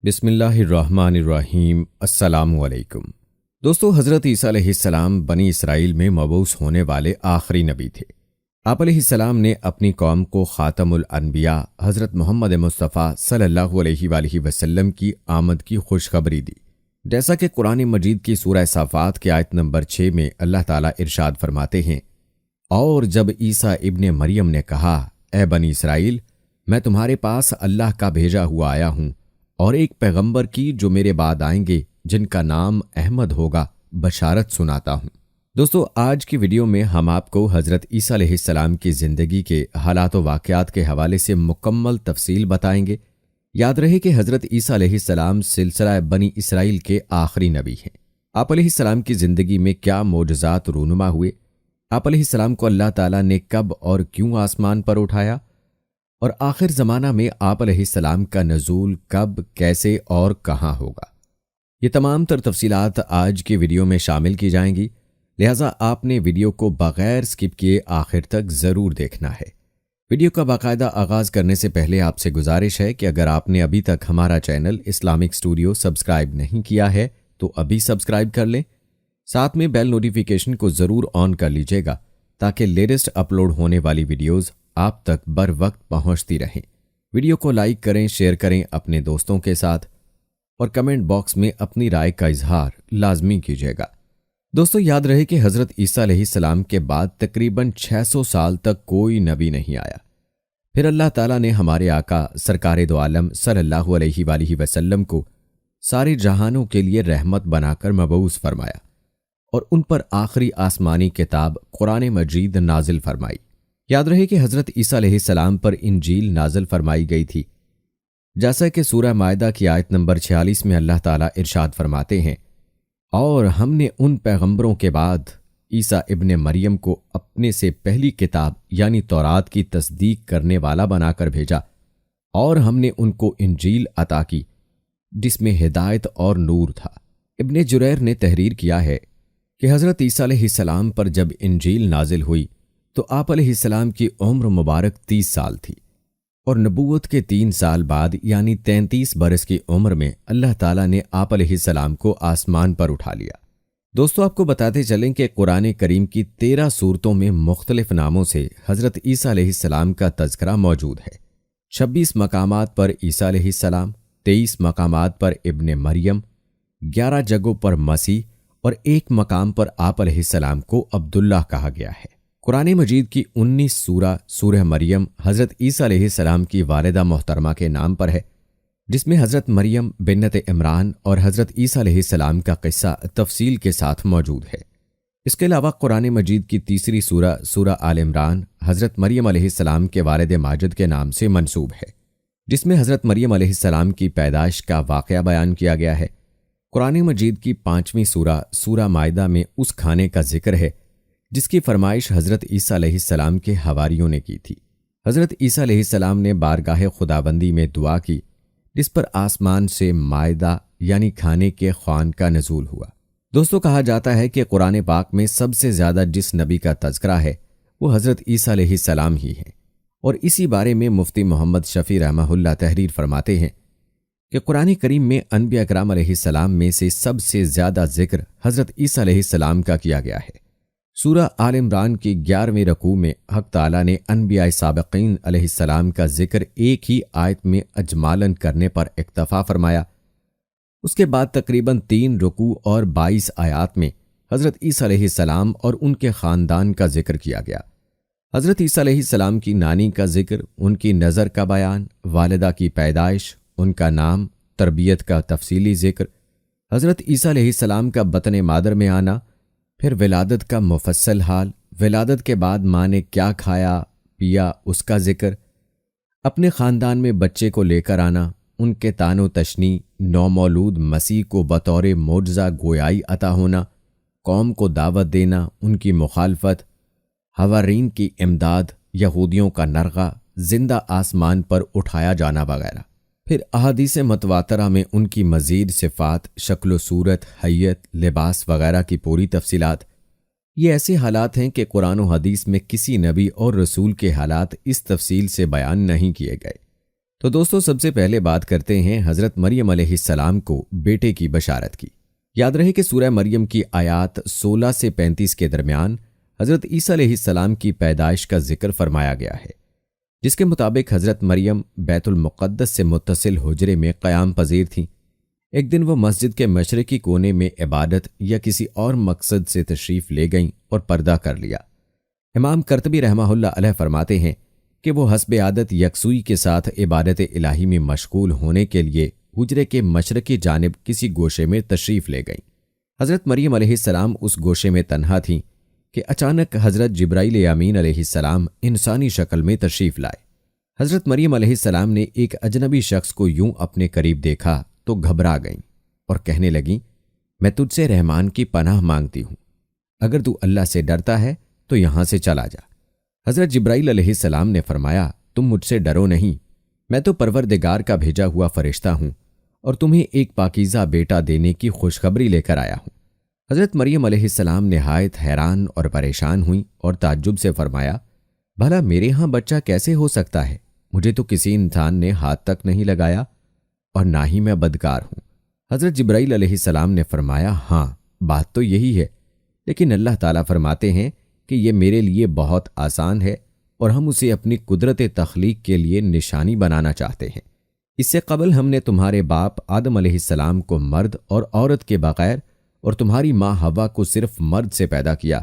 بسم اللہ الرحمن الرحیم۔ السلام علیکم دوستو، حضرت عیسیٰ علیہ السلام بنی اسرائیل میں مبعوث ہونے والے آخری نبی تھے۔ آپ علیہ السلام نے اپنی قوم کو خاتم الانبیاء حضرت محمد مصطفیٰ صلی اللہ علیہ وآلہ وسلم کی آمد کی خوشخبری دی، جیسا کہ قرآن مجید کی سورہ صافات کی آیت نمبر 6 میں اللہ تعالیٰ ارشاد فرماتے ہیں، اور جب عیسیٰ ابن مریم نے کہا، اے بنی اسرائیل، میں تمہارے پاس اللہ کا بھیجا ہوا آیا ہوں اور ایک پیغمبر کی جو میرے بعد آئیں گے جن کا نام احمد ہوگا بشارت سناتا ہوں۔ دوستو، آج کی ویڈیو میں ہم آپ کو حضرت عیسیٰ علیہ السلام کی زندگی کے حالات و واقعات کے حوالے سے مکمل تفصیل بتائیں گے۔ یاد رہے کہ حضرت عیسیٰ علیہ السلام سلسلہ بنی اسرائیل کے آخری نبی ہیں۔ آپ علیہ السلام کی زندگی میں کیا معجزات رونما ہوئے، آپ علیہ السلام کو اللہ تعالیٰ نے کب اور کیوں آسمان پر اٹھایا، اور آخر زمانہ میں آپ علیہ السلام کا نزول کب، کیسے اور کہاں ہوگا، یہ تمام تر تفصیلات آج کی ویڈیو میں شامل کی جائیں گی، لہٰذا آپ نے ویڈیو کو بغیر سکپ کیے آخر تک ضرور دیکھنا ہے۔ ویڈیو کا باقاعدہ آغاز کرنے سے پہلے آپ سے گزارش ہے کہ اگر آپ نے ابھی تک ہمارا چینل اسلامک اسٹوڈیو سبسکرائب نہیں کیا ہے تو ابھی سبسکرائب کر لیں، ساتھ میں بیل نوٹیفیکیشن کو ضرور آن کر لیجیے گا تاکہ لیٹسٹ اپلوڈ ہونے والی ویڈیوز آپ تک بر وقت پہنچتی رہیں۔ ویڈیو کو لائک کریں، شیئر کریں اپنے دوستوں کے ساتھ، اور کمنٹ باکس میں اپنی رائے کا اظہار لازمی کیجیے گا۔ دوستو، یاد رہے کہ حضرت عیسیٰ علیہ السلام کے بعد تقریباً 600 سال تک کوئی نبی نہیں آیا۔ پھر اللہ تعالیٰ نے ہمارے آقا سرکار دو عالم صلی اللہ علیہ وآلہ وسلم کو سارے جہانوں کے لیے رحمت بنا کر مبعوث فرمایا اور ان پر آخری آسمانی کتاب قرآن مجید نازل فرمائی۔ یاد رہے کہ حضرت عیسیٰ علیہ السلام پر انجیل نازل فرمائی گئی تھی، جیسا کہ سورہ مائدہ کی آیت نمبر 46 میں اللہ تعالیٰ ارشاد فرماتے ہیں، اور ہم نے ان پیغمبروں کے بعد عیسیٰ ابن مریم کو اپنے سے پہلی کتاب یعنی تورات کی تصدیق کرنے والا بنا کر بھیجا، اور ہم نے ان کو انجیل عطا کی جس میں ہدایت اور نور تھا۔ ابن جریر نے تحریر کیا ہے کہ حضرت عیسیٰ علیہ السلام پر جب انجیل نازل ہوئی تو آپ علیہ السلام کی عمر مبارک 30 سال تھی، اور نبوت کے 3 سال بعد یعنی 33 برس کی عمر میں اللہ تعالیٰ نے آپ علیہ السلام کو آسمان پر اٹھا لیا۔ دوستو، آپ کو بتاتے چلیں کہ قرآن کریم کی 13 سورتوں میں مختلف ناموں سے حضرت عیسیٰ علیہ السلام کا تذکرہ موجود ہے۔ 26 مقامات پر عیسیٰ علیہ السلام، 23 مقامات پر ابن مریم، 11 جگہوں پر مسیح، اور 1 مقام پر آپ علیہ السلام کو عبداللہ کہا گیا ہے۔ قرآن مجید کی 19 سورہ مریم حضرت عیسیٰ علیہ السلام کی والدہ محترمہ کے نام پر ہے، جس میں حضرت مریم بنت عمران اور حضرت عیسیٰ علیہ السلام کا قصہ تفصیل کے ساتھ موجود ہے۔ اس کے علاوہ قرآن مجید کی تیسری سورہ آل عمران حضرت مریم علیہ السلام کے والد ماجد کے نام سے منسوب ہے، جس میں حضرت مریم علیہ السلام کی پیدائش کا واقعہ بیان کیا گیا ہے۔ قرآن مجید کی 5ویں سورہ مائدہ میں اس کھانے کا ذکر ہے جس کی فرمائش حضرت عیسیٰ علیہ السلام کے حواریوں نے کی تھی۔ حضرت عیسیٰ علیہ السلام نے بارگاہ خداوندی میں دعا کی جس پر آسمان سے مائدہ یعنی کھانے کے خوان کا نزول ہوا۔ دوستو، کہا جاتا ہے کہ قرآن پاک میں سب سے زیادہ جس نبی کا تذکرہ ہے وہ حضرت عیسیٰ علیہ السلام ہی ہیں، اور اسی بارے میں مفتی محمد شفیع رحمہ اللہ تحریر فرماتے ہیں کہ قرآن کریم میں انبیاء کرام علیہ السلام میں سے سب سے زیادہ ذکر حضرت عیسیٰ علیہ السلام کا کیا گیا ہے۔ سورہ آل عمران کی 11ویں رکوع میں حق تعالیٰ نے انبیاء سابقین علیہ السلام کا ذکر ایک ہی آیت میں اجمالاً کرنے پر اکتفا فرمایا۔ اس کے بعد تقریباً 3 رکوع اور 22 آیات میں حضرت عیسیٰ علیہ السلام اور ان کے خاندان کا ذکر کیا گیا۔ حضرت عیسیٰ علیہ السلام کی نانی کا ذکر، ان کی نظر کا بیان، والدہ کی پیدائش، ان کا نام، تربیت کا تفصیلی ذکر، حضرت عیسیٰ علیہ السلام کا بطن مادر میں آنا، پھر ولادت کا مفصل حال، ولادت کے بعد ماں نے کیا کھایا پیا اس کا ذکر، اپنے خاندان میں بچے کو لے کر آنا، ان کے تان و تشنی، نومولود مسیح کو بطور معجزہ گویائی عطا ہونا، قوم کو دعوت دینا، ان کی مخالفت، حوارین کی امداد، یہودیوں کا نرغہ، زندہ آسمان پر اٹھایا جانا وغیرہ۔ پھر احادیث متواترہ میں ان کی مزید صفات، شکل و صورت، حیت، لباس وغیرہ کی پوری تفصیلات۔ یہ ایسے حالات ہیں کہ قرآن و حدیث میں کسی نبی اور رسول کے حالات اس تفصیل سے بیان نہیں کیے گئے۔ تو دوستو سب سے پہلے بات کرتے ہیں حضرت مریم علیہ السلام کو بیٹے کی بشارت کی۔ یاد رہے کہ سورہ مریم کی آیات 16 سے 35 کے درمیان حضرت عیسیٰ علیہ السلام کی پیدائش کا ذکر فرمایا گیا ہے، جس کے مطابق حضرت مریم بیت المقدس سے متصل حجرے میں قیام پذیر تھیں۔ ایک دن وہ مسجد کے مشرقی کونے میں عبادت یا کسی اور مقصد سے تشریف لے گئیں اور پردہ کر لیا۔ امام قرطبی رحمہ اللہ علیہ فرماتے ہیں کہ وہ حسب عادت یکسوئی کے ساتھ عبادت الہی میں مشغول ہونے کے لیے حجرے کے مشرقی جانب کسی گوشے میں تشریف لے گئیں۔ حضرت مریم علیہ السلام اس گوشے میں تنہا تھیں کہ اچانک حضرت جبرائیل امین علیہ السلام انسانی شکل میں تشریف لائے۔ حضرت مریم علیہ السلام نے ایک اجنبی شخص کو یوں اپنے قریب دیکھا تو گھبرا گئیں اور کہنے لگیں، میں تجھ سے رحمان کی پناہ مانگتی ہوں، اگر تو اللہ سے ڈرتا ہے تو یہاں سے چلا جا۔ حضرت جبرائیل علیہ السلام نے فرمایا، تم مجھ سے ڈرو نہیں، میں تو پروردگار کا بھیجا ہوا فرشتہ ہوں اور تمہیں ایک پاکیزہ بیٹا دینے کی خوشخبری لے کر آیا ہوں۔ حضرت مریم علیہ السلام نہایت حیران اور پریشان ہوئیں اور تعجب سے فرمایا، بھلا میرے ہاں بچہ کیسے ہو سکتا ہے؟ مجھے تو کسی انسان نے ہاتھ تک نہیں لگایا اور نہ ہی میں بدکار ہوں۔ حضرت جبرائیل علیہ السلام نے فرمایا، ہاں بات تو یہی ہے، لیکن اللہ تعالیٰ فرماتے ہیں کہ یہ میرے لیے بہت آسان ہے اور ہم اسے اپنی قدرت تخلیق کے لیے نشانی بنانا چاہتے ہیں۔ اس سے قبل ہم نے تمہارے باپ آدم علیہ السلام کو مرد اور عورت کے بغیر اور تمہاری ماں حوا کو صرف مرد سے پیدا کیا،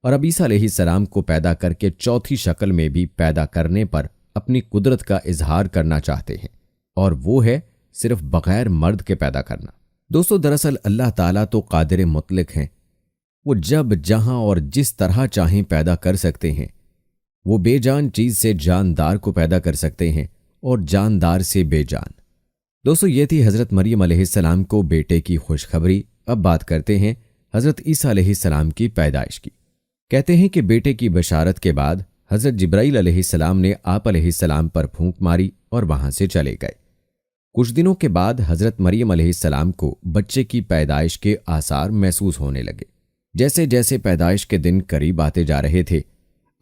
اور اب عیسیٰ علیہ السلام کو پیدا کر کے چوتھی شکل میں بھی پیدا کرنے پر اپنی قدرت کا اظہار کرنا چاہتے ہیں، اور وہ ہے صرف بغیر مرد کے پیدا کرنا۔ دوستو دراصل اللہ تعالیٰ تو قادر مطلق ہیں، وہ جب جہاں اور جس طرح چاہیں پیدا کر سکتے ہیں۔ وہ بے جان چیز سے جاندار کو پیدا کر سکتے ہیں اور جاندار سے بے جان۔ دوستو یہ تھی حضرت مریم علیہ السلام کو بیٹے کی خوشخبری۔ اب بات کرتے ہیں حضرت عیسیٰ علیہ السلام کی پیدائش کی۔ کہتے ہیں کہ بیٹے کی بشارت کے بعد حضرت جبرائیل علیہ السلام نے آپ علیہ السلام پر پھونک ماری اور وہاں سے چلے گئے۔ کچھ دنوں کے بعد حضرت مریم علیہ السلام کو بچے کی پیدائش کے آثار محسوس ہونے لگے۔ جیسے جیسے پیدائش کے دن قریب آتے جا رہے تھے،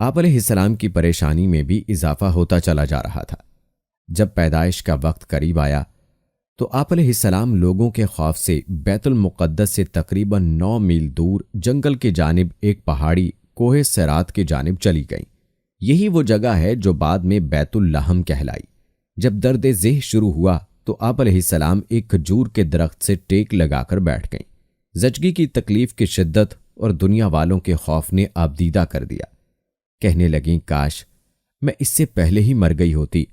آپ علیہ السلام کی پریشانی میں بھی اضافہ ہوتا چلا جا رہا تھا۔ جب پیدائش کا وقت قریب آیا تو آپ علیہ السلام لوگوں کے خوف سے بیت المقدس سے تقریباً 9 میل دور جنگل کی جانب ایک پہاڑی کوہ سرات کی جانب چلی گئیں۔ یہی وہ جگہ ہے جو بعد میں بیت اللحم کہلائی۔ جب درد ذہ شروع ہوا تو آپ علیہ السلام ایک کھجور کے درخت سے ٹیک لگا کر بیٹھ گئیں۔ زچگی کی تکلیف کی شدت اور دنیا والوں کے خوف نے آبدیدہ کر دیا۔ کہنے لگیں، کاش میں اس سے پہلے ہی مر گئی ہوتی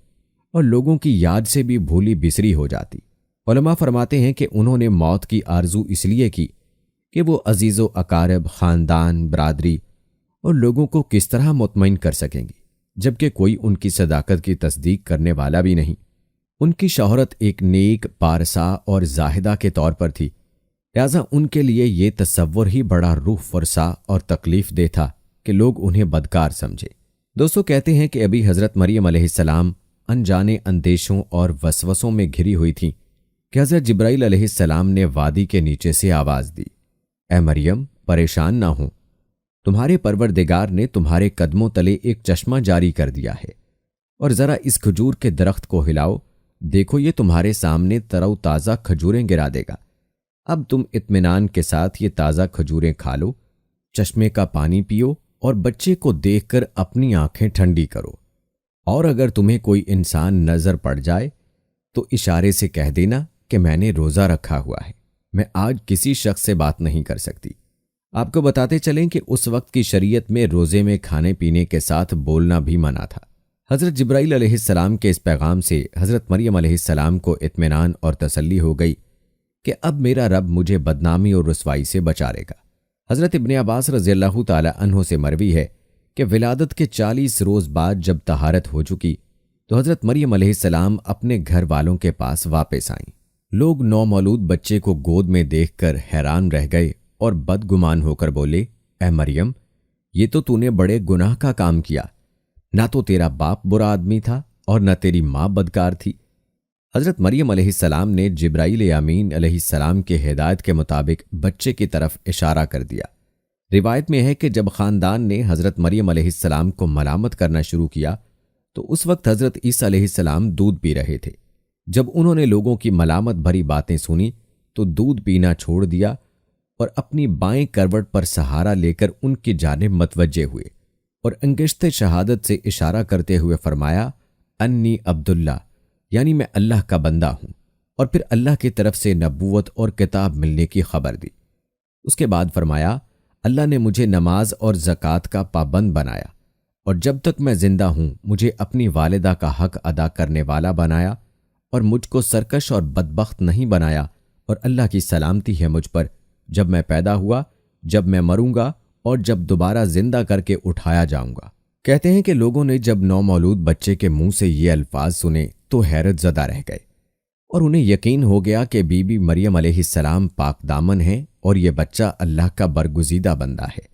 اور لوگوں کی یاد سے بھی بھولی بسری ہو جاتی۔ علماء فرماتے ہیں کہ انہوں نے موت کی آرزو اس لیے کی کہ وہ عزیز و اقارب، خاندان، برادری اور لوگوں کو کس طرح مطمئن کر سکیں گی، جبکہ کوئی ان کی صداقت کی تصدیق کرنے والا بھی نہیں۔ ان کی شہرت ایک نیک، پارسا اور زاہدہ کے طور پر تھی، لہذا ان کے لیے یہ تصور ہی بڑا روح فرسا اور تکلیف دہ تھا کہ لوگ انہیں بدکار سمجھے۔ دوستو کہتے ہیں کہ ابھی حضرت مریم علیہ السلام انجانے اندیشوں اور وسوسوں میں گھری ہوئی تھیں کہ حضرت جبرائیل علیہ السلام نے وادی کے نیچے سے آواز دی، اے مریم پریشان نہ ہو، تمہارے پروردگار نے تمہارے قدموں تلے ایک چشمہ جاری کر دیا ہے، اور ذرا اس کھجور کے درخت کو ہلاؤ، دیکھو یہ تمہارے سامنے ترو تازہ کھجوریں گرا دے گا۔ اب تم اطمینان کے ساتھ یہ تازہ کھجوریں کھا لو، چشمے کا پانی پیو اور بچے کو دیکھ کر اپنی آنکھیں ٹھنڈی کرو، اور اگر تمہیں کوئی انسان نظر پڑ جائے تو اشارے سے کہہ دینا کہ میں نے روزہ رکھا ہوا ہے، میں آج کسی شخص سے بات نہیں کر سکتی۔ آپ کو بتاتے چلیں کہ اس وقت کی شریعت میں روزے میں کھانے پینے کے ساتھ بولنا بھی منع تھا۔ حضرت جبرائیل علیہ السلام کے اس پیغام سے حضرت مریم علیہ السلام کو اطمینان اور تسلی ہو گئی کہ اب میرا رب مجھے بدنامی اور رسوائی سے بچا لے گا۔ حضرت ابن عباس رضی اللہ تعالی عنہ سے مروی ہے کہ ولادت کے 40 روز بعد جب طہارت ہو چکی تو حضرت مریم علیہ السلام اپنے گھر والوں کے پاس واپس آئیں۔ لوگ نومولود بچے کو گود میں دیکھ کر حیران رہ گئے اور بدگمان ہو کر بولے، اے مریم، یہ تو نے بڑے گناہ کا کام کیا، نہ تو تیرا باپ برا آدمی تھا اور نہ تیری ماں بدکار تھی۔ حضرت مریم علیہ السلام نے جبرائیل امین علیہ السلام کے ہدایت کے مطابق بچے کی طرف اشارہ کر دیا۔ روایت میں ہے کہ جب خاندان نے حضرت مریم علیہ السلام کو ملامت کرنا شروع کیا تو اس وقت حضرت عیسیٰ علیہ السلام دودھ پی رہے تھے۔ جب انہوں نے لوگوں کی ملامت بھری باتیں سنی تو دودھ پینا چھوڑ دیا اور اپنی بائیں کروٹ پر سہارا لے کر ان کی جانب متوجہ ہوئے اور انگشت شہادت سے اشارہ کرتے ہوئے فرمایا، انی عبداللہ، یعنی میں اللہ کا بندہ ہوں، اور پھر اللہ کی طرف سے نبوت اور کتاب ملنے کی خبر دی۔ اس کے بعد فرمایا، اللہ نے مجھے نماز اور زکوٰۃ کا پابند بنایا، اور جب تک میں زندہ ہوں مجھے اپنی والدہ کا حق ادا کرنے والا بنایا، اور مجھ کو سرکش اور بدبخت نہیں بنایا، اور اللہ کی سلامتی ہے مجھ پر جب میں پیدا ہوا، جب میں مروں گا اور جب دوبارہ زندہ کر کے اٹھایا جاؤں گا۔ کہتے ہیں کہ لوگوں نے جب نومولود بچے کے منہ سے یہ الفاظ سنے تو حیرت زدہ رہ گئے، اور انہیں یقین ہو گیا کہ بی بی مریم علیہ السلام پاک دامن ہیں اور یہ بچہ اللہ کا برگزیدہ بندہ ہے۔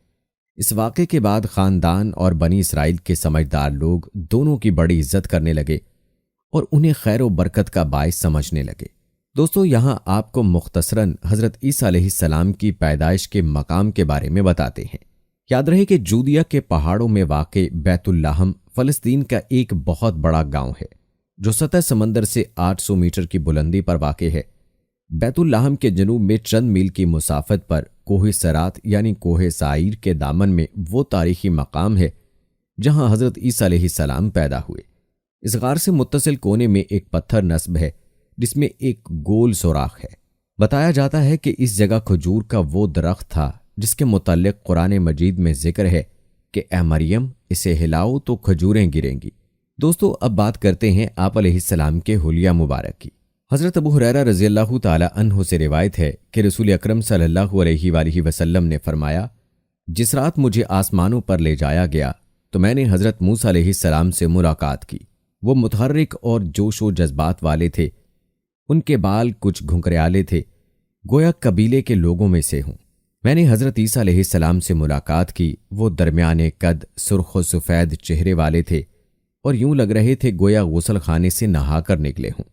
اس واقعے کے بعد خاندان اور بنی اسرائیل کے سمجھدار لوگ دونوں کی بڑی عزت کرنے لگے اور انہیں خیر و برکت کا باعث سمجھنے لگے۔ دوستو، یہاں آپ کو مختصراً حضرت عیسیٰ علیہ السلام کی پیدائش کے مقام کے بارے میں بتاتے ہیں۔ یاد رہے کہ جودیا کے پہاڑوں میں واقع بیت اللحم فلسطین کا ایک بہت بڑا گاؤں ہے جو سطح سمندر سے 800 میٹر کی بلندی پر واقع ہے۔ بیت اللحم کے جنوب میں چند میل کی مسافت پر کوہ سرات یعنی کوہ سعیر کے دامن میں وہ تاریخی مقام ہے جہاں حضرت عیسیٰ علیہ السلام پیدا ہوئے۔ اس غار سے متصل کونے میں ایک پتھر نصب ہے جس میں ایک گول سوراخ ہے۔ بتایا جاتا ہے کہ اس جگہ کھجور کا وہ درخت تھا جس کے متعلق قرآن مجید میں ذکر ہے کہ اے مریم اسے ہلاؤ تو کھجوریں گریں گی۔ دوستو، اب بات کرتے ہیں آپ علیہ السلام کے حلیہ مبارک کی۔ حضرت ابو ہریرہ رضی اللہ تعالی عنہ سے روایت ہے کہ رسول اکرم صلی اللہ علیہ وآلہ وسلم نے فرمایا، جس رات مجھے آسمانوں پر لے جایا گیا تو میں نے حضرت موسیٰ علیہ السلام سے ملاقات کی۔ وہ متحرک اور جوش و جذبات والے تھے، ان کے بال کچھ گھنگریالے تھے، گویا قبیلے کے لوگوں میں سے ہوں۔ میں نے حضرت عیسیٰ علیہ السلام سے ملاقات کی۔ وہ درمیانے قد، سرخ و سفید چہرے والے تھے اور یوں لگ رہے تھے گویا غسل خانے سے نہا کر نکلے ہوں۔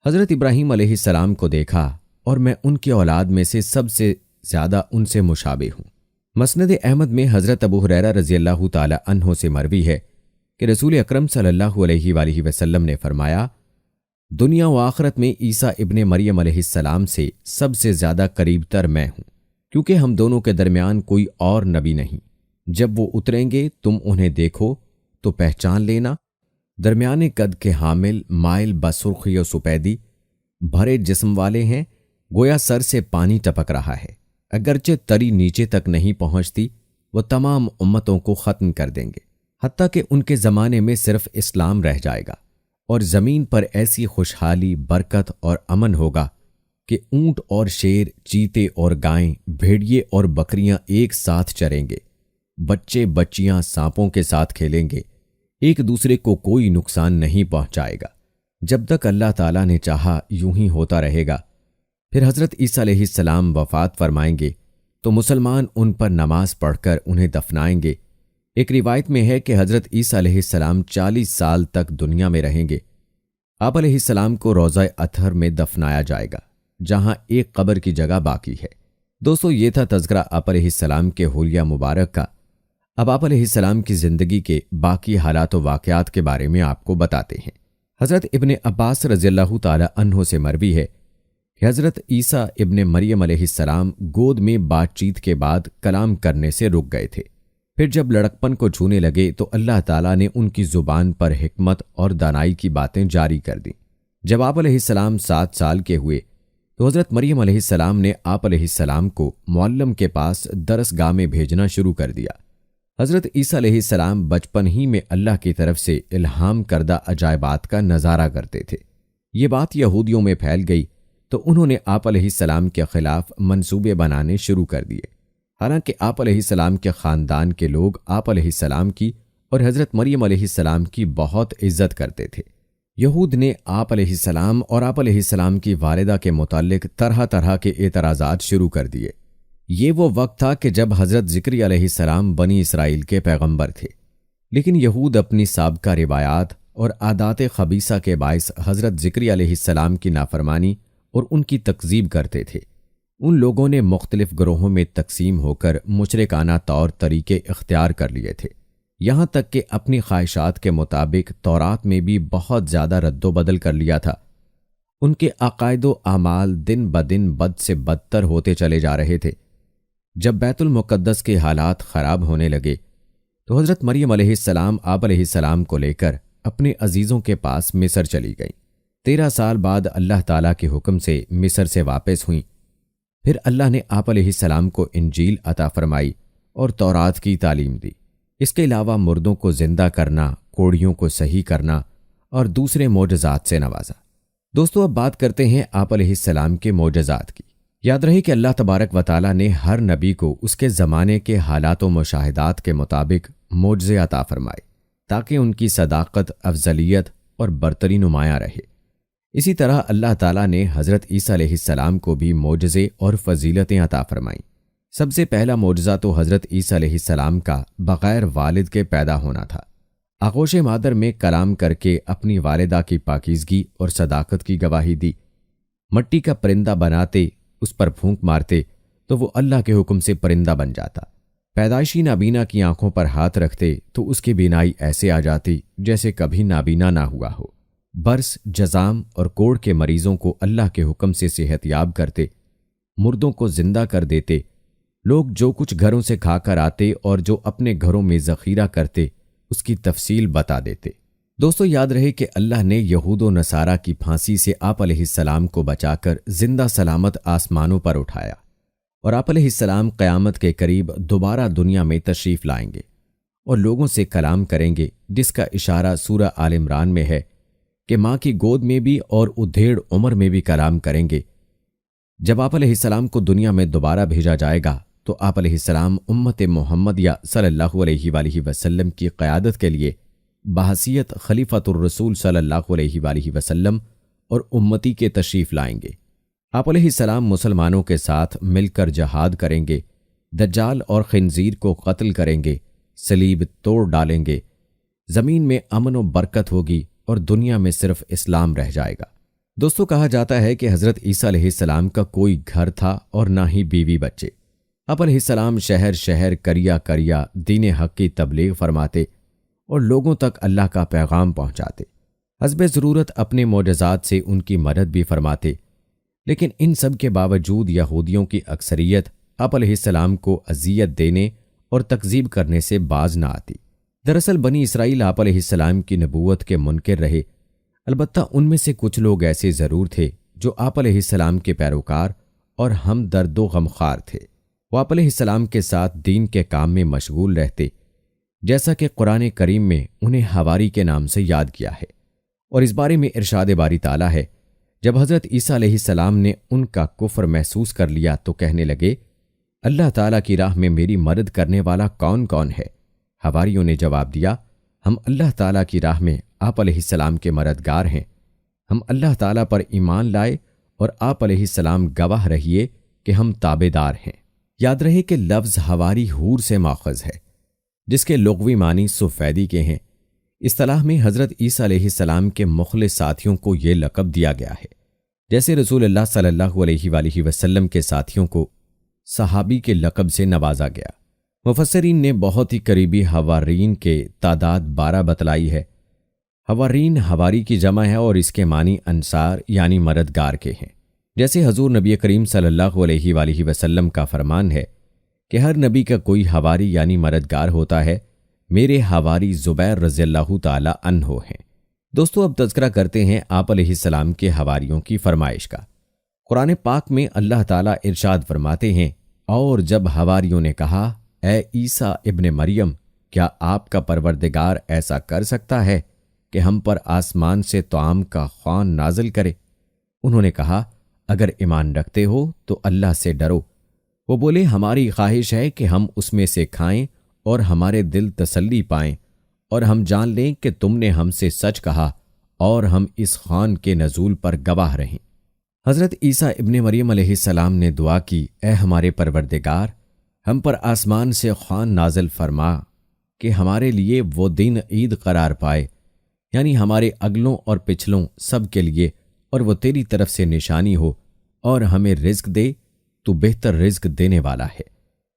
حضرت ابراہیم علیہ السلام کو دیکھا اور میں ان کی اولاد میں سے سب سے زیادہ ان سے مشابہ ہوں۔ مسند احمد میں حضرت ابو ہریرہ رضی اللہ تعالی عنہ سے مروی ہے کہ رسول اکرم صلی اللہ علیہ وآلہ وسلم نے فرمایا، دنیا و آخرت میں عیسیٰ ابن مریم علیہ السلام سے سب سے زیادہ قریب تر میں ہوں، کیونکہ ہم دونوں کے درمیان کوئی اور نبی نہیں۔ جب وہ اتریں گے تم انہیں دیکھو تو پہچان لینا، درمیانے قد کے حامل، مائل بسرخی و سپیدی، بھرے جسم والے ہیں، گویا سر سے پانی ٹپک رہا ہے، اگرچہ تری نیچے تک نہیں پہنچتی۔ وہ تمام امتوں کو ختم کر دیں گے، حتیٰ کہ ان کے زمانے میں صرف اسلام رہ جائے گا، اور زمین پر ایسی خوشحالی، برکت اور امن ہوگا کہ اونٹ اور شیر، چیتے اور گائیں، بھیڑیے اور بکریاں ایک ساتھ چریں گے، بچے بچیاں سانپوں کے ساتھ کھیلیں گے، ایک دوسرے کو کوئی نقصان نہیں پہنچائے گا، جب تک اللہ تعالیٰ نے چاہا یوں ہی ہوتا رہے گا۔ پھر حضرت عیسیٰ علیہ السلام وفات فرمائیں گے تو مسلمان ان پر نماز پڑھ کر انہیں دفنائیں گے۔ ایک روایت میں ہے کہ حضرت عیسیٰ علیہ السلام 40 سال تک دنیا میں رہیں گے۔ آپ علیہ السلام کو روضہ اطہر میں دفنایا جائے گا، جہاں ایک قبر کی جگہ باقی ہے۔ دوستو، یہ تھا تذکرہ آپ علیہ السلام کے حلیہ مبارک کا۔ اب آپ علیہ السلام کی زندگی کے باقی حالات و واقعات کے بارے میں آپ کو بتاتے ہیں۔ حضرت ابن عباس رضی اللہ تعالی عنہ سے مروی ہے کہ حضرت عیسیٰ ابن مریم علیہ السلام گود میں بات چیت کے بعد کلام کرنے سے رک گئے تھے۔ پھر جب لڑکپن کو چھونے لگے تو اللہ تعالیٰ نے ان کی زبان پر حکمت اور دانائی کی باتیں جاری کر دیں۔ جب آپ علیہ السلام 7 سال کے ہوئے تو حضرت مریم علیہ السلام نے آپ علیہ السلام کو معلم کے پاس درس گاہ میں بھیجنا شروع کر دیا۔ حضرت عیسیٰ علیہ السلام بچپن ہی میں اللہ کی طرف سے الہام کردہ عجائبات کا نظارہ کرتے تھے۔ یہ بات یہودیوں میں پھیل گئی تو انہوں نے آپ علیہ السلام کے خلاف منصوبے بنانے شروع کر دیے۔ حالانکہ آپ علیہ السلام کے خاندان کے لوگ آپ علیہ السلام کی اور حضرت مریم علیہ السلام کی بہت عزت کرتے تھے۔ یہود نے آپ علیہ السلام اور آپ علیہ السلام کی والدہ کے متعلق طرح طرح کے اعتراضات شروع کر دیے۔ یہ وہ وقت تھا کہ جب حضرت زکریا علیہ السلام بنی اسرائیل کے پیغمبر تھے، لیکن یہود اپنی سابقہ روایات اور عادات خبیثہ کے باعث حضرت زکریا علیہ السلام کی نافرمانی اور ان کی تکذیب کرتے تھے۔ ان لوگوں نے مختلف گروہوں میں تقسیم ہو کر مشرکانہ طور طریقے اختیار کر لیے تھے۔ یہاں تک کہ اپنی خواہشات کے مطابق تورات میں بھی بہت زیادہ رد و بدل کر لیا تھا۔ ان کے عقائد و اعمال دن بدن بد سے بدتر ہوتے چلے جا رہے تھے۔ جب بیت المقدس کے حالات خراب ہونے لگے تو حضرت مریم علیہ السلام آپ علیہ السلام کو لے کر اپنے عزیزوں کے پاس مصر چلی گئیں۔ 13 سال بعد اللہ تعالیٰ کے حکم سے مصر سے واپس ہوئیں۔ پھر اللہ نے آپ علیہ السلام کو انجیل عطا فرمائی اور تورات کی تعلیم دی۔ اس کے علاوہ مردوں کو زندہ کرنا، کوڑیوں کو صحیح کرنا اور دوسرے معجزات سے نوازا۔ دوستو، اب بات کرتے ہیں آپ علیہ السلام کے معجزات کی۔ یاد رہے کہ اللہ تبارک و تعالیٰ نے ہر نبی کو اس کے زمانے کے حالات و مشاہدات کے مطابق معجزے عطا فرمائے تاکہ ان کی صداقت، افضلیت اور برتری نمایاں رہے۔ اسی طرح اللہ تعالیٰ نے حضرت عیسیٰ علیہ السلام کو بھی معجزے اور فضیلتیں عطا فرمائیں۔ سب سے پہلا معجزہ تو حضرت عیسیٰ علیہ السلام کا بغیر والد کے پیدا ہونا تھا۔ آغوش مادر میں کلام کر کے اپنی والدہ کی پاکیزگی اور صداقت کی گواہی دی۔ مٹی کا پرندہ بناتے، اس پر پھونک مارتے تو وہ اللہ کے حکم سے پرندہ بن جاتا۔ پیدائشی نابینا کی آنکھوں پر ہاتھ رکھتے تو اس کی بینائی ایسے آ جاتی جیسے کبھی نابینا نہ ہوا ہو۔ برس، جزام اور کوڑ کے مریضوں کو اللہ کے حکم سے صحت یاب کرتے، مردوں کو زندہ کر دیتے، لوگ جو کچھ گھروں سے کھا کر آتے اور جو اپنے گھروں میں ذخیرہ کرتے اس کی تفصیل بتا دیتے۔ دوستو، یاد رہے کہ اللہ نے یہود و نصارہ کی پھانسی سے آپ علیہ السلام کو بچا کر زندہ سلامت آسمانوں پر اٹھایا، اور آپ علیہ السلام قیامت کے قریب دوبارہ دنیا میں تشریف لائیں گے اور لوگوں سے کلام کریں گے، جس کا اشارہ سورہ آل عمران میں ہے کہ ماں کی گود میں بھی اور ادھیڑ عمر میں بھی کلام کریں گے۔ جب آپ علیہ السلام کو دنیا میں دوبارہ بھیجا جائے گا تو آپ علیہ السلام امت محمدیہ صلی اللہ علیہ وآلہ وسلم کی قیادت کے لیے بحیثیت خلیفۃ الرسول صلی اللہ علیہ وآلہ وسلم اور امتی کے تشریف لائیں گے۔ آپ علیہ السلام مسلمانوں کے ساتھ مل کر جہاد کریں گے، دجال اور خنزیر کو قتل کریں گے، صلیب توڑ ڈالیں گے، زمین میں امن و برکت ہوگی اور دنیا میں صرف اسلام رہ جائے گا۔ دوستو، کہا جاتا ہے کہ حضرت عیسیٰ علیہ السلام کا کوئی گھر تھا اور نہ ہی بیوی بچے۔ آپ علیہ السلام شہر شہر، کریا کریا دین حق کی تبلیغ فرماتے اور لوگوں تک اللہ کا پیغام پہنچاتے۔ حسب ضرورت اپنے معجزات سے ان کی مدد بھی فرماتے، لیکن ان سب کے باوجود یہودیوں کی اکثریت آپ علیہ السلام کو اذیت دینے اور تکذیب کرنے سے باز نہ آتی۔ دراصل بنی اسرائیل آپ علیہ السلام کی نبوت کے منکر رہے، البتہ ان میں سے کچھ لوگ ایسے ضرور تھے جو آپ علیہ السلام کے پیروکار اور ہم درد و غمخوار تھے۔ وہ آپ علیہ السلام کے ساتھ دین کے کام میں مشغول رہتے، جیسا کہ قرآن کریم میں انہیں حواری کے نام سے یاد کیا ہے، اور اس بارے میں ارشاد باری تعالیٰ ہے، جب حضرت عیسیٰ علیہ السلام نے ان کا کفر محسوس کر لیا تو کہنے لگے، اللہ تعالیٰ کی راہ میں میری مدد کرنے والا کون کون ہے؟ حواریوں نے جواب دیا، ہم اللہ تعالیٰ کی راہ میں آپ علیہ السلام کے مددگار ہیں، ہم اللہ تعالیٰ پر ایمان لائے اور آپ علیہ السلام گواہ رہیے کہ ہم تابع دار ہیں۔ یاد رہے کہ لفظ حواری حور سے ماخذ ہے، جس کے لغوی معنی سفیدی کے ہیں۔ اصطلاح میں حضرت عیسیٰ علیہ السلام کے مخلص ساتھیوں کو یہ لقب دیا گیا ہے، جیسے رسول اللہ صلی اللہ علیہ وآلہ وسلم کے ساتھیوں کو صحابی کے لقب سے نوازا گیا۔ مفسرین نے بہت ہی قریبی حوارین کے تعداد 12 بتلائی ہے۔ حوارین حواری کی جمع ہے اور اس کے معنی انصار یعنی مددگار کے ہیں، جیسے حضور نبی کریم صلی اللہ علیہ وآلہ وسلم کا فرمان ہے کہ ہر نبی کا کوئی حواری یعنی مددگار ہوتا ہے، میرے حواری زبیر رضی اللہ تعالی عنہ ہیں۔ دوستو، اب تذکرہ کرتے ہیں آپ علیہ السلام کے حواریوں کی فرمائش کا۔ قرآن پاک میں اللہ تعالیٰ ارشاد فرماتے ہیں، اور جب حواریوں نے کہا، اے عیسیٰ ابن مریم، کیا آپ کا پروردگار ایسا کر سکتا ہے کہ ہم پر آسمان سے طعام کا خوان نازل کرے؟ انہوں نے کہا، اگر ایمان رکھتے ہو تو اللہ سے ڈرو۔ وہ بولے، ہماری خواہش ہے کہ ہم اس میں سے کھائیں اور ہمارے دل تسلی پائیں، اور ہم جان لیں کہ تم نے ہم سے سچ کہا اور ہم اس خوان کے نزول پر گواہ رہیں۔ حضرت عیسیٰ ابن مریم علیہ السلام نے دعا کی، اے ہمارے پروردگار، ہم پر آسمان سے خوان نازل فرما کہ ہمارے لیے وہ دن عید قرار پائے، یعنی ہمارے اگلوں اور پچھلوں سب کے لیے، اور وہ تیری طرف سے نشانی ہو، اور ہمیں رزق دے، تو بہتر رزق دینے والا ہے۔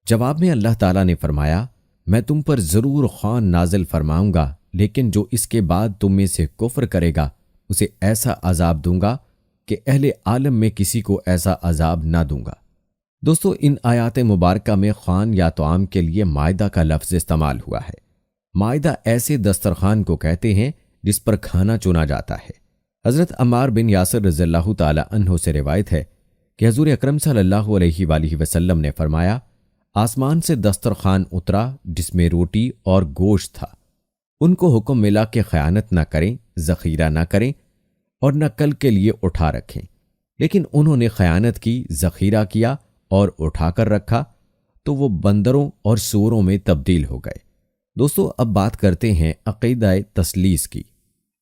جواب میں اللہ تعالیٰ نے فرمایا، میں تم پر ضرور خوان نازل فرماؤں گا، لیکن جو اس کے بعد تم میں سے کفر کرے گا اسے ایسا عذاب دوں گا کہ اہل عالم میں کسی کو ایسا عذاب نہ دوں گا۔ دوستو، ان آیات مبارکہ میں خوان یا طعام کے لیے مائدہ کا لفظ استعمال ہوا ہے۔ مائدہ ایسے دسترخوان کو کہتے ہیں جس پر کھانا چنا جاتا ہے۔ حضرت عمار بن یاسر رضی اللہ تعالی عنہ سے روایت ہے کہ حضور اکرم صلی اللہ علیہ وآلہ وسلم نے فرمایا، آسمان سے دسترخوان اترا جس میں روٹی اور گوشت تھا۔ ان کو حکم ملا کہ خیانت نہ کریں، ذخیرہ نہ کریں اور نہ کل کے لیے اٹھا رکھیں، لیکن انہوں نے خیانت کی، ذخیرہ کیا اور اٹھا کر رکھا تو وہ بندروں اور سوروں میں تبدیل ہو گئے۔ دوستو، اب بات کرتے ہیں عقیدہ تثلیث کی۔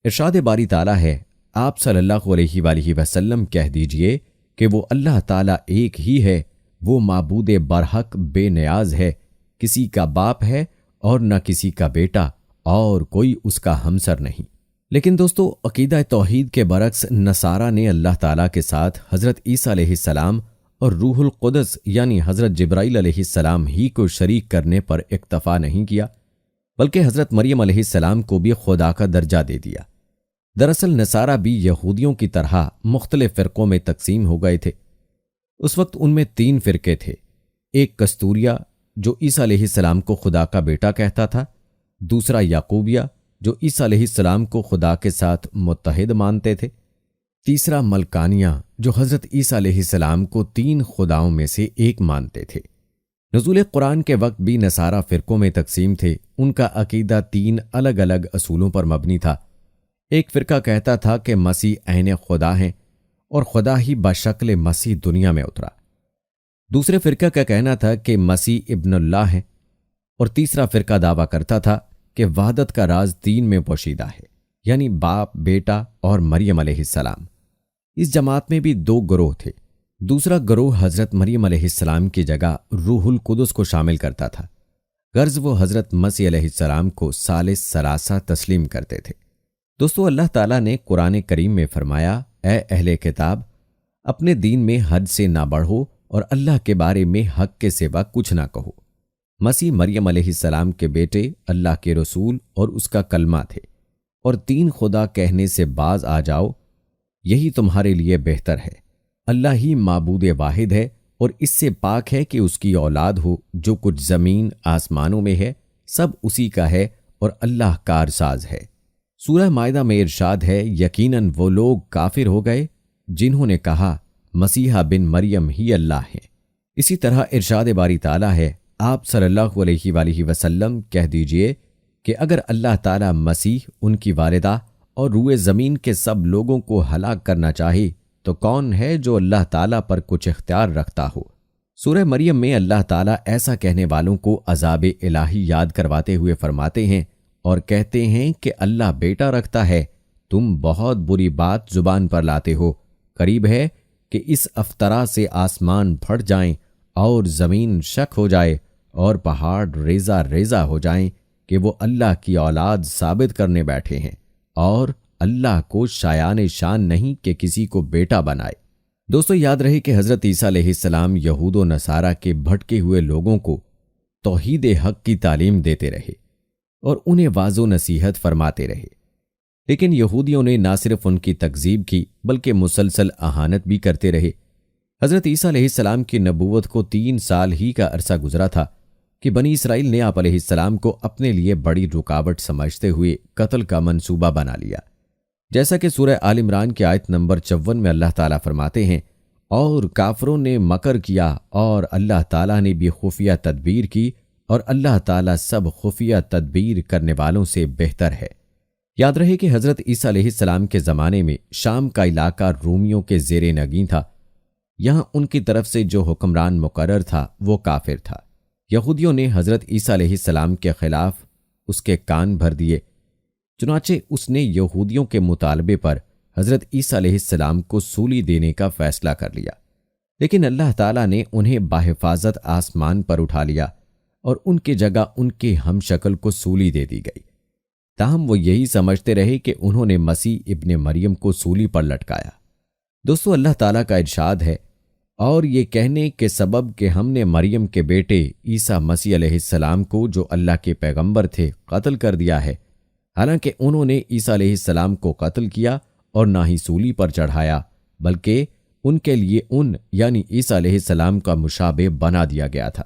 ارشاد باری تعالیٰ ہے، آپ صلی اللہ علیہ وآلہ وسلم کہہ دیجئے کہ وہ اللہ تعالیٰ ایک ہی ہے، وہ معبود برحق بے نیاز ہے، کسی کا باپ ہے اور نہ کسی کا بیٹا، اور کوئی اس کا ہمسر نہیں۔ لیکن دوستو، عقیدہ توحید کے برعکس نصارہ نے اللہ تعالیٰ کے ساتھ حضرت عیسیٰ علیہ السلام اور روح القدس یعنی حضرت جبرائیل علیہ السلام ہی کو شریک کرنے پر اکتفا نہیں کیا، بلکہ حضرت مریم علیہ السلام کو بھی خدا کا درجہ دے دیا۔ دراصل نصارہ بھی یہودیوں کی طرح مختلف فرقوں میں تقسیم ہو گئے تھے۔ اس وقت ان میں 3 فرقے تھے۔ ایک کستوریہ جو عیسیٰ علیہ السلام کو خدا کا بیٹا کہتا تھا، دوسرا یعقوبیہ جو عیسیٰ علیہ السلام کو خدا کے ساتھ متحد مانتے تھے، تیسرا ملکانیہ جو حضرت عیسیٰ علیہ السلام کو 3 خداؤں میں سے ایک مانتے تھے۔ نزول قرآن کے وقت بھی نصارہ فرقوں میں تقسیم تھے۔ ان کا عقیدہ 3 الگ الگ اصولوں پر مبنی تھا۔ ایک فرقہ کہتا تھا کہ مسیح عین خدا ہیں اور خدا ہی بشکل مسیح دنیا میں اترا۔ دوسرے فرقہ کا کہنا تھا کہ مسیح ابن اللہ ہیں، اور تیسرا فرقہ دعویٰ کرتا تھا کہ وحدت کا راز 3 میں پوشیدہ ہے، یعنی باپ، بیٹا اور مریم علیہ السلام۔ اس جماعت میں بھی 2 گروہ تھے۔ دوسرا گروہ حضرت مریم علیہ السلام کی جگہ روح القدس کو شامل کرتا تھا، غرض وہ حضرت مسیح علیہ السلام کو ثالث ثلاثہ تسلیم کرتے تھے۔ دوستو، اللہ تعالیٰ نے قرآن کریم میں فرمایا، اے اہل کتاب، اپنے دین میں حد سے نہ بڑھو اور اللہ کے بارے میں حق کے سوا کچھ نہ کہو۔ مسیح مریم علیہ السلام کے بیٹے، اللہ کے رسول اور اس کا کلمہ تھے، اور 3 خدا کہنے سے باز آ جاؤ، یہی تمہارے لیے بہتر ہے۔ اللہ ہی معبود واحد ہے اور اس سے پاک ہے کہ اس کی اولاد ہو۔ جو کچھ زمین آسمانوں میں ہے سب اسی کا ہے اور اللہ کارساز ہے۔ سورہ مائدہ میں ارشاد ہے، یقیناً وہ لوگ کافر ہو گئے جنہوں نے کہا مسیح بن مریم ہی اللہ ہے۔ اسی طرح ارشاد باری تعالیٰ ہے، آپ صلی اللہ علیہ وآلہ وسلم کہہ دیجئے کہ اگر اللہ تعالیٰ مسیح، ان کی والدہ اور روئے زمین کے سب لوگوں کو ہلاک کرنا چاہے تو کون ہے جو اللہ تعالیٰ پر کچھ اختیار رکھتا ہو۔ سورہ مریم میں اللہ تعالیٰ ایسا کہنے والوں کو عذاب الہی یاد کرواتے ہوئے فرماتے ہیں اور کہتے ہیں کہ اللہ بیٹا رکھتا ہے، تم بہت بری بات زبان پر لاتے ہو۔ قریب ہے کہ اس افطرا سے آسمان پھٹ جائیں اور زمین شک ہو جائے اور پہاڑ ریزہ ریزہ ہو جائیں کہ وہ اللہ کی اولاد ثابت کرنے بیٹھے ہیں، اور اللہ کو شایان شان نہیں کہ کسی کو بیٹا بنائے۔ دوستو، یاد رہے کہ حضرت عیسیٰ علیہ السلام یہود و نصارہ کے بھٹکے ہوئے لوگوں کو توحید حق کی تعلیم دیتے رہے اور انہیں واضح نصیحت فرماتے رہے، لیکن یہودیوں نے نہ صرف ان کی تکذیب کی بلکہ مسلسل اہانت بھی کرتے رہے۔ حضرت عیسیٰ علیہ السلام کی نبوت کو 3 سال ہی کا عرصہ گزرا تھا کہ بنی اسرائیل نے آپ علیہ السلام کو اپنے لیے بڑی رکاوٹ سمجھتے ہوئے قتل کا منصوبہ بنا لیا، جیسا کہ سورہ آل عمران کی آیت نمبر 54 میں اللہ تعالیٰ فرماتے ہیں، اور کافروں نے مکر کیا اور اللہ تعالیٰ نے بھی خفیہ تدبیر کی، اور اللہ تعالیٰ سب خفیہ تدبیر کرنے والوں سے بہتر ہے۔ یاد رہے کہ حضرت عیسیٰ علیہ السلام کے زمانے میں شام کا علاقہ رومیوں کے زیر نگین تھا۔ یہاں ان کی طرف سے جو حکمران مقرر تھا وہ کافر تھا۔ یہودیوں نے حضرت عیسیٰ علیہ السلام کے خلاف اس کے کان بھر دیے، چنانچہ اس نے یہودیوں کے مطالبے پر حضرت عیسیٰ علیہ السلام کو سولی دینے کا فیصلہ کر لیا، لیکن اللہ تعالیٰ نے انہیں بحفاظت آسمان پر اٹھا لیا اور ان کی جگہ ان کے ہم شکل کو سولی دے دی گئی۔ تاہم وہ یہی سمجھتے رہے کہ انہوں نے مسیح ابن مریم کو سولی پر لٹکایا۔ دوستو، اللہ تعالیٰ کا ارشاد ہے، اور یہ کہنے کے سبب کہ ہم نے مریم کے بیٹے عیسیٰ مسیح علیہ السلام کو جو اللہ کے پیغمبر تھے قتل کر دیا ہے، حالانکہ انہوں نے عیسیٰ علیہ السلام کو قتل کیا اور نہ ہی سولی پر چڑھایا، بلکہ ان کے لیے یعنی عیسیٰ علیہ السلام کا مشابہ بنا دیا گیا تھا۔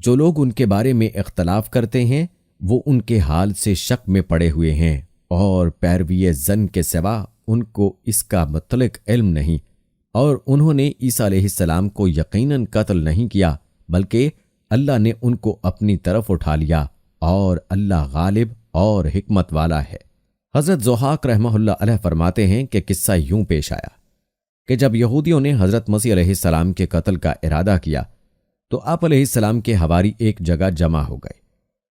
جو لوگ ان کے بارے میں اختلاف کرتے ہیں وہ ان کے حال سے شک میں پڑے ہوئے ہیں، اور پیروی زن کے سوا ان کو اس کا مطلق علم نہیں، اور انہوں نے عیسیٰ علیہ السلام کو یقیناً قتل نہیں کیا، بلکہ اللہ نے ان کو اپنی طرف اٹھا لیا، اور اللہ غالب اور حکمت والا ہے۔ حضرت ضحاک رحمہ اللہ علیہ فرماتے ہیں کہ قصہ یوں پیش آیا کہ جب یہودیوں نے حضرت مسیح علیہ السلام کے قتل کا ارادہ کیا تو آپ علیہ السلام کے حواری ایک جگہ جمع ہو گئے۔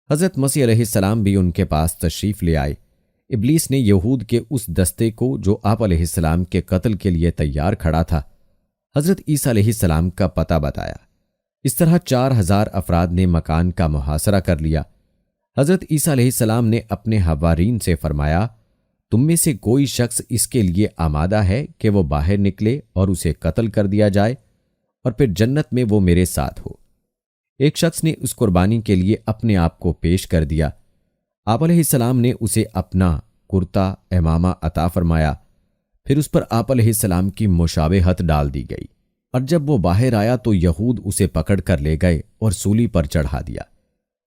حضرت مسیح علیہ السلام بھی ان کے پاس تشریف لے آئے۔ ابلیس نے یہود کے اس دستے کو جو آپ علیہ السلام کے قتل کے لیے تیار کھڑا تھا حضرت عیسیٰ علیہ السلام کا پتہ بتایا۔ اس طرح 4000 افراد نے مکان کا محاصرہ کر لیا۔ حضرت عیسیٰ علیہ السلام نے اپنے حوارین سے فرمایا، تم میں سے کوئی شخص اس کے لیے آمادہ ہے کہ وہ باہر نکلے اور اسے قتل کر دیا جائے اور پھر جنت میں وہ میرے ساتھ ہو۔ ایک شخص نے اس قربانی کے لیے اپنے آپ کو پیش کر دیا۔ آپ علیہ السلام نے اسے اپنا کرتا امامہ عطا فرمایا، پھر اس پر آپ علیہ السلام کی مشابہت ڈال دی گئی، اور جب وہ باہر آیا تو یہود اسے پکڑ کر لے گئے اور سولی پر چڑھا دیا،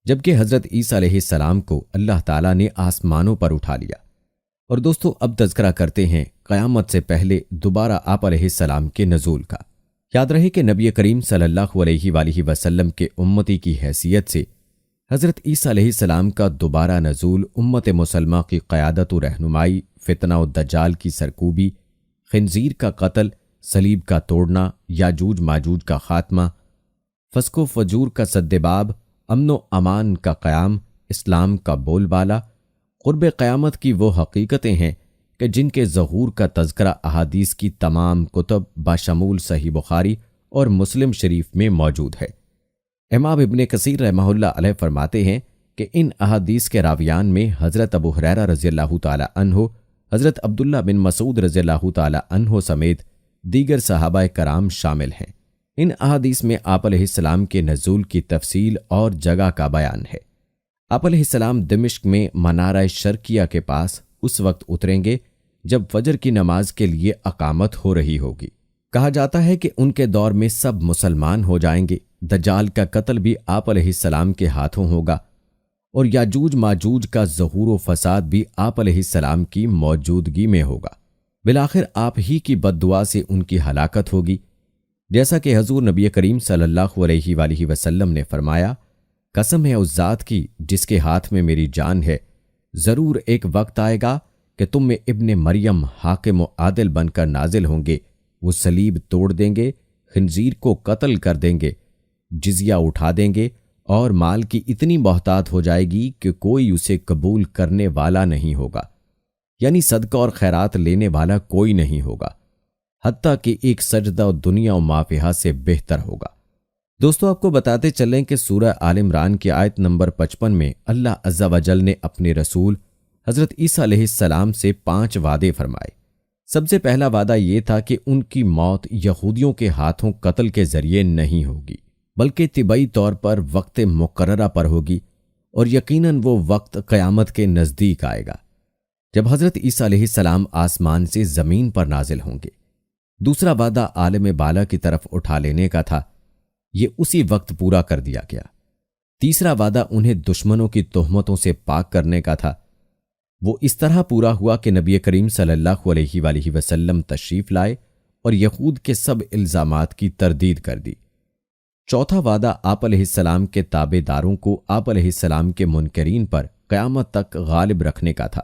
جبکہ حضرت عیسیٰ علیہ السلام کو اللہ تعالیٰ نے آسمانوں پر اٹھا لیا۔ اور دوستو، اب تذکرہ کرتے ہیں قیامت سے پہلے دوبارہ آپ علیہ السلام کے نزول کا۔ یاد رہے کہ نبی کریم صلی اللہ علیہ وآلہ وسلم کے امتی کی حیثیت سے حضرت عیسیٰ علیہ السلام کا دوبارہ نزول امت مسلمہ کی قیادت و رہنمائی، فتنہ و دجال کی سرکوبی، خنزیر کا قتل، صلیب کا توڑنا، یاجوج ماجوج کا خاتمہ، فسق و فجور کا سدباب، امن و امان کا قیام، اسلام کا بول بالا، قرب قیامت کی وہ حقیقتیں ہیں کہ جن کے ظہور کا تذکرہ احادیث کی تمام کتب بشمول صحیح بخاری اور مسلم شریف میں موجود ہے۔ امام ابن کثیر رحمہ اللہ علیہ فرماتے ہیں کہ ان احادیث کے راویان میں حضرت ابو ہریرہ رضی اللہ تعالی عنہ، حضرت عبداللہ بن مسعود رضی اللہ تعالی عنہ سمیت دیگر صحابہ کرام شامل ہیں۔ ان احادیث میں آپ علیہ السلام کے نزول کی تفصیل اور جگہ کا بیان ہے۔ آپ علیہ السلام دمشق میں منارہ شرقیہ کے پاس اس وقت اتریں گے جب فجر کی نماز کے لیے اقامت ہو رہی ہوگی۔ کہا جاتا ہے کہ ان کے دور میں سب مسلمان ہو جائیں گے، دجال کا قتل بھی آپ علیہ السلام کے ہاتھوں ہوگا، اور یاجوج ماجوج کا ظہور و فساد بھی آپ علیہ السلام کی موجودگی میں ہوگا۔ بالآخر آپ ہی کی بد دعا سے ان کی ہلاکت ہوگی، جیسا کہ حضور نبی کریم صلی اللہ علیہ وآلہ وسلم نے فرمایا، قسم ہے اس ذات کی جس کے ہاتھ میں میری جان ہے، ضرور ایک وقت آئے گا کہ تم میں ابن مریم حاکم و عادل بن کر نازل ہوں گے، وہ صلیب توڑ دیں گے، خنزیر کو قتل کر دیں گے، جزیہ اٹھا دیں گے، اور مال کی اتنی بہتات ہو جائے گی کہ کوئی اسے قبول کرنے والا نہیں ہوگا، یعنی صدقہ اور خیرات لینے والا کوئی نہیں ہوگا، حتیٰ کہ ایک سجدہ دنیا و ما فیہا سے بہتر ہوگا۔ دوستو، آپ کو بتاتے چلیں کہ سورہ آل عمران کی آیت نمبر 55 میں اللہ عز و جل نے اپنے رسول حضرت عیسیٰ علیہ السلام سے 5 وعدے فرمائے۔ سب سے پہلا وعدہ یہ تھا کہ ان کی موت یہودیوں کے ہاتھوں قتل کے ذریعے نہیں ہوگی، بلکہ طبعی طور پر وقت مقررہ پر ہوگی، اور یقیناً وہ وقت قیامت کے نزدیک آئے گا جب حضرت عیسیٰ علیہ السلام آسمان سے زمین پر نازل ہوں گے۔ دوسرا وعدہ عالم بالا کی طرف اٹھا لینے کا تھا، یہ اسی وقت پورا کر دیا گیا۔ تیسرا وعدہ انہیں دشمنوں کی تہمتوں سے پاک کرنے کا تھا، وہ اس طرح پورا ہوا کہ نبی کریم صلی اللہ علیہ وآلہ وسلم تشریف لائے اور یہود کے سب الزامات کی تردید کر دی۔ چوتھا وعدہ آپ علیہ السلام کے تابع داروں کو آپ علیہ السلام کے منکرین پر قیامت تک غالب رکھنے کا تھا،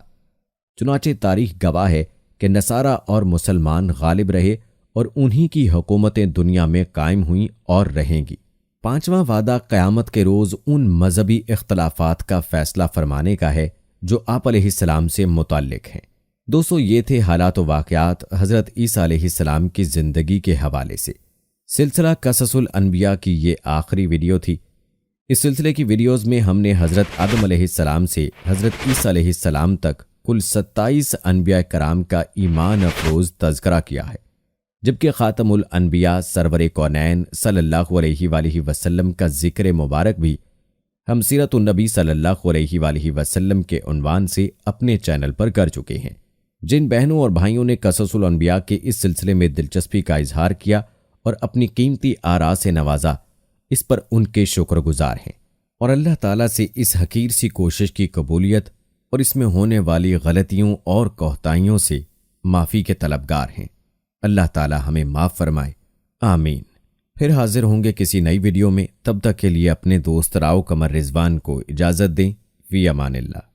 چنانچہ تاریخ گواہ ہے کہ نصارہ اور مسلمان غالب رہے اور انہی کی حکومتیں دنیا میں قائم ہوئیں اور رہیں گی۔ پانچواں وعدہ قیامت کے روز ان مذہبی اختلافات کا فیصلہ فرمانے کا ہے جو آپ علیہ السلام سے متعلق ہیں۔ دوستو، یہ تھے حالات و واقعات حضرت عیسیٰ علیہ السلام کی زندگی کے حوالے سے۔ سلسلہ قصص الانبیاء کی یہ آخری ویڈیو تھی۔ اس سلسلے کی ویڈیوز میں ہم نے حضرت آدم علیہ السلام سے حضرت عیسیٰ علیہ السلام تک کل 27 انبیاء کرام کا ایمان افروز تذکرہ کیا ہے۔ جبکہ خاتم الانبیاء سرور کونین صلی اللہ علیہ وآلہ وسلم کا ذکر مبارک بھی ہم سیرت النبی صلی اللہ علیہ وآلہ وسلم کے عنوان سے اپنے چینل پر کر چکے ہیں۔ جن بہنوں اور بھائیوں نے قصص الانبیاء کے اس سلسلے میں دلچسپی کا اظہار کیا اور اپنی قیمتی آراء سے نوازا، اس پر ان کے شکر گزار ہیں، اور اللہ تعالیٰ سے اس حقیر سی کوشش کی قبولیت اور اس میں ہونے والی غلطیوں اور کوتاہیوں سے معافی کے طلبگار ہیں۔ اللہ تعالیٰ ہمیں معاف فرمائے، آمین۔ پھر حاضر ہوں گے کسی نئی ویڈیو میں، تب تک کے لیے اپنے دوست راؤ قمر رضوان کو اجازت دیں، فی امان اللہ۔